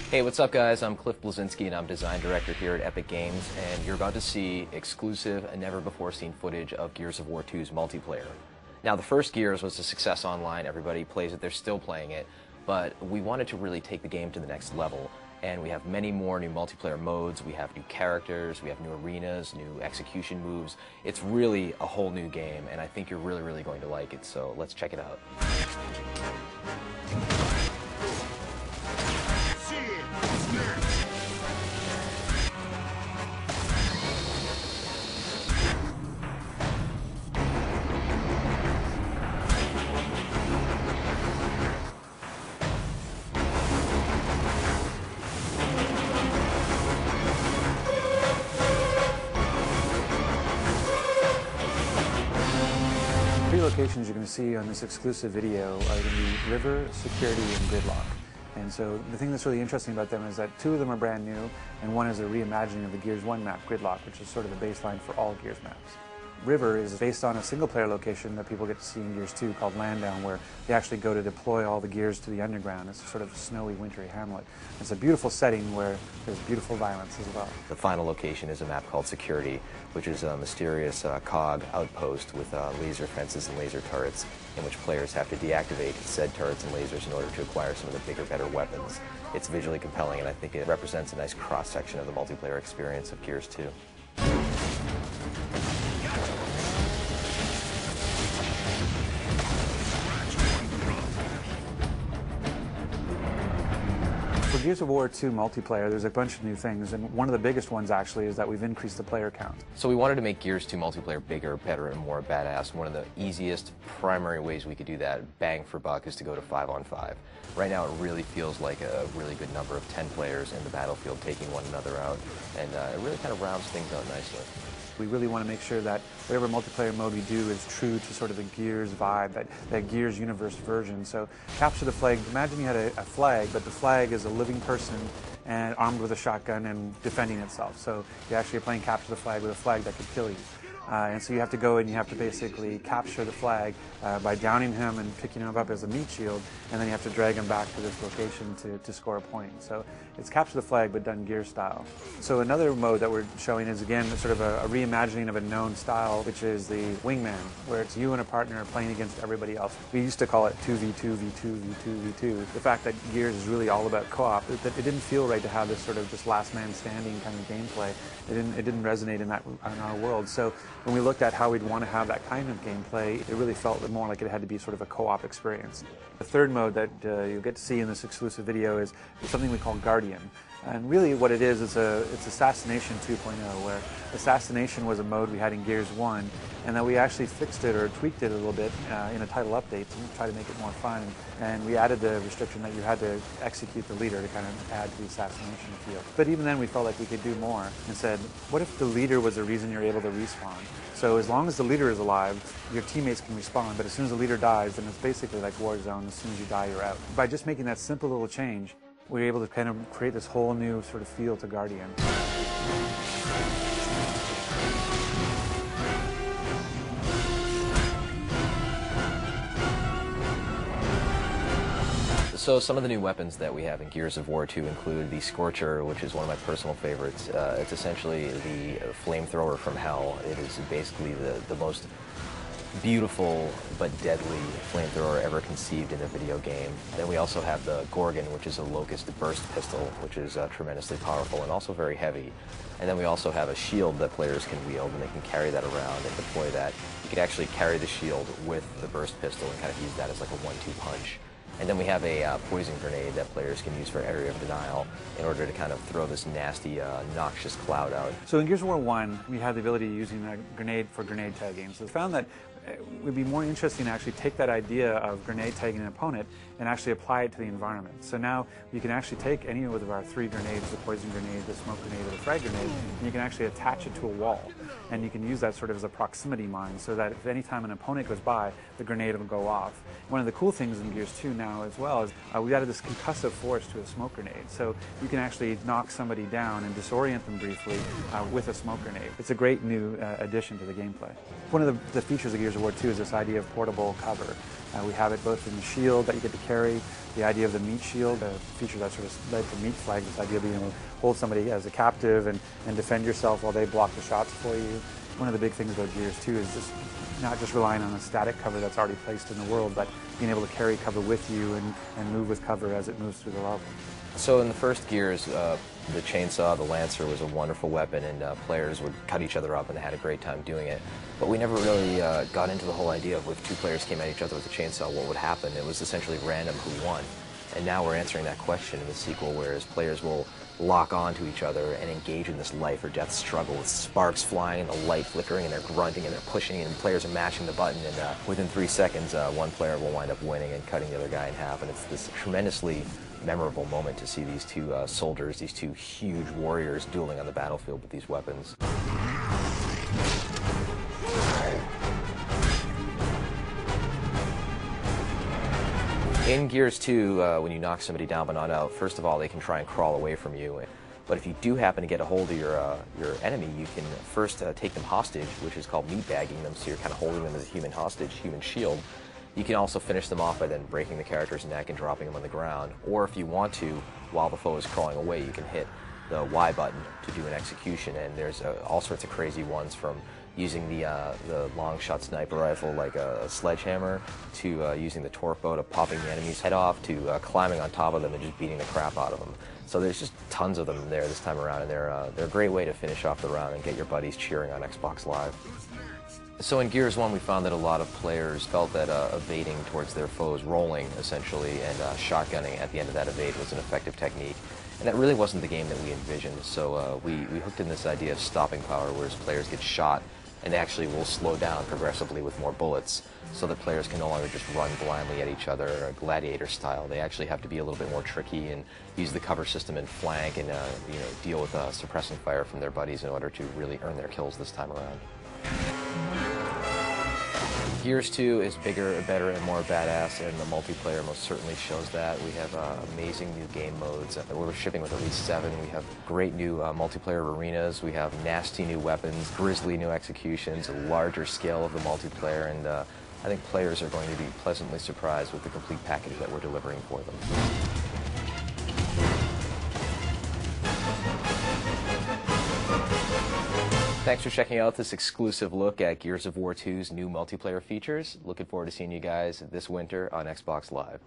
Hey, what's up guys? I'm Cliff Blazinski and I'm design director here at Epic Games, and you're about to see exclusive and never before seen footage of Gears of War 2's multiplayer. Now the first Gears was a success online, everybody plays it, they're still playing it, but we wanted to really take the game to the next level, and we have many more new multiplayer modes, we have new characters, we have new arenas, new execution moves. It's really a whole new game, and I think you're really going to like it, so let's check it out. Three locations you're going to see on this exclusive video are going to be River, Security, and Gridlock. And so the thing that's really interesting about them is that two of them are brand new, and one is a reimagining of the Gears 1 map, Gridlock, which is sort of the baseline for all Gears maps. River is based on a single-player location that people get to see in Gears 2 called Landdown, where they actually go to deploy all the gears to the underground. It's a sort of snowy, wintry hamlet. It's a beautiful setting where there's beautiful violence as well. The final location is a map called Security, which is a mysterious COG outpost with laser fences and laser turrets, in which players have to deactivate said turrets and lasers in order to acquire some of the bigger, better weapons. It's visually compelling, and I think it represents a nice cross-section of the multiplayer experience of Gears 2. For Gears of War 2 multiplayer, there's a bunch of new things, and one of the biggest ones actually is that we've increased the player count. So we wanted to make Gears 2 multiplayer bigger, better, and more badass. One of the easiest primary ways we could do that, bang for buck, is to go to 5-on-5. Right now it really feels like a really good number of 10 players in the battlefield taking one another out, and it really kind of rounds things out nicely. We really want to make sure that whatever multiplayer mode we do is true to sort of the Gears vibe, that Gears universe version. So capture the flag. Imagine you had a flag, but the flag is a living person and armed with a shotgun and defending itself. So you actually are playing capture the flag with a flag that could kill you. And so you have to go and you have to basically capture the flag by downing him and picking him up as a meat shield, and then you have to drag him back to this location to score a point. So it's capture the flag but done Gear style. So another mode that we're showing is again sort of a reimagining of a known style, which is the Wingman, where it's you and a partner playing against everybody else. We used to call it 2v2, v2, v2, v2. The fact that Gears is really all about co-op, that it didn't feel right to have this sort of just last man standing kind of gameplay. It didn't resonate in our world. So when we looked at how we'd want to have that kind of gameplay, it really felt more like it had to be sort of a co-op experience. The third mode that you'll get to see in this exclusive video is something we call Guardian. And really what it is, it's Assassination 2.0, where Assassination was a mode we had in Gears 1, and then we actually fixed it or tweaked it a little bit in a title update to try to make it more fun. And we added the restriction that you had to execute the leader to kind of add to the assassination feel. But even then we felt like we could do more and said, what if the leader was the reason you're able to respawn? So as long as the leader is alive, your teammates can respawn, but as soon as the leader dies, then it's basically like Warzone. As soon as you die, you're out. By just making that simple little change, we were able to kind of create this whole new sort of feel to Guardian. So some of the new weapons that we have in Gears of War 2 include the Scorcher, which is one of my personal favorites. It's essentially the flamethrower from hell. It is basically the most beautiful but deadly flamethrower ever conceived in a video game. Then we also have the Gorgon, which is a locust burst pistol, which is tremendously powerful and also very heavy. And then we also have a shield that players can wield, and they can carry that around and deploy that. You can actually carry the shield with the burst pistol and kind of use that as like a 1-2 punch. And then we have a poison grenade that players can use for area of denial in order to kind of throw this nasty, noxious cloud out. So in Gears of War 1, we had the ability of using a grenade for grenade tagging. So we found that it would be more interesting to actually take that idea of grenade tagging an opponent and actually apply it to the environment. So now you can actually take any of our 3 grenades, the poison grenade, the smoke grenade, or the frag grenade, and you can actually attach it to a wall. and you can use that sort of as a proximity mine, so that if any time an opponent goes by, the grenade will go off. One of the cool things in Gears 2 now as well is we added this concussive force to a smoke grenade, so you can actually knock somebody down and disorient them briefly with a smoke grenade. It's a great new addition to the gameplay. One of the features of Gears of War 2 is this idea of portable cover. We have it both in the shield that you get to carry, the idea of the meat shield, a feature that sort of led to Meat Flag, this idea of being able to hold somebody as a captive and defend yourself while they block the shots for you. One of the big things about Gears 2 is just not just relying on a static cover that's already placed in the world, but being able to carry cover with you and move with cover as it moves through the level. So in the first Gears, the chainsaw, the Lancer, was a wonderful weapon, and players would cut each other up, and they had a great time doing it. But we never really got into the whole idea of if two players came at each other with a chainsaw, what would happen. It was essentially random who won. And now we're answering that question in the sequel, whereas players will lock onto each other and engage in this life or death struggle with sparks flying and the light flickering, and they're grunting and they're pushing, and players are mashing the button, and within 3 seconds one player will wind up winning and cutting the other guy in half. And it's this tremendously memorable moment to see these two soldiers, these two huge warriors, dueling on the battlefield with these weapons. In Gears 2, when you knock somebody down but not out, first of all, they can try and crawl away from you. But if you do happen to get a hold of your enemy, you can first take them hostage, which is called meatbagging them, so you're kind of holding them as a human hostage, human shield. You can also finish them off by then breaking the character's neck and dropping them on the ground. Or if you want to, while the foe is crawling away, you can hit the Y button to do an execution. And there's all sorts of crazy ones, from using the long shot sniper rifle like a sledgehammer, to using the torque bow to popping the enemy's head off, to climbing on top of them and just beating the crap out of them. So there's just tons of them there this time around, and they're a great way to finish off the round and get your buddies cheering on Xbox Live. So in Gears 1, we found that a lot of players felt that evading towards their foes, rolling essentially, and shotgunning at the end of that evade was an effective technique. And that really wasn't the game that we envisioned, so we hooked in this idea of stopping power, whereas players get shot and actually will slow down progressively with more bullets, so that players can no longer just run blindly at each other, gladiator style. They actually have to be a little bit more tricky and use the cover system and flank and deal with suppressing fire from their buddies in order to really earn their kills this time around. Gears 2 is bigger, better, and more badass, and the multiplayer most certainly shows that. We have amazing new game modes. We're shipping with at least 7. We have great new multiplayer arenas. We have nasty new weapons, grisly new executions, a larger scale of the multiplayer, and I think players are going to be pleasantly surprised with the complete package that we're delivering for them. Thanks for checking out this exclusive look at Gears of War 2's new multiplayer features. Looking forward to seeing you guys this winter on Xbox Live.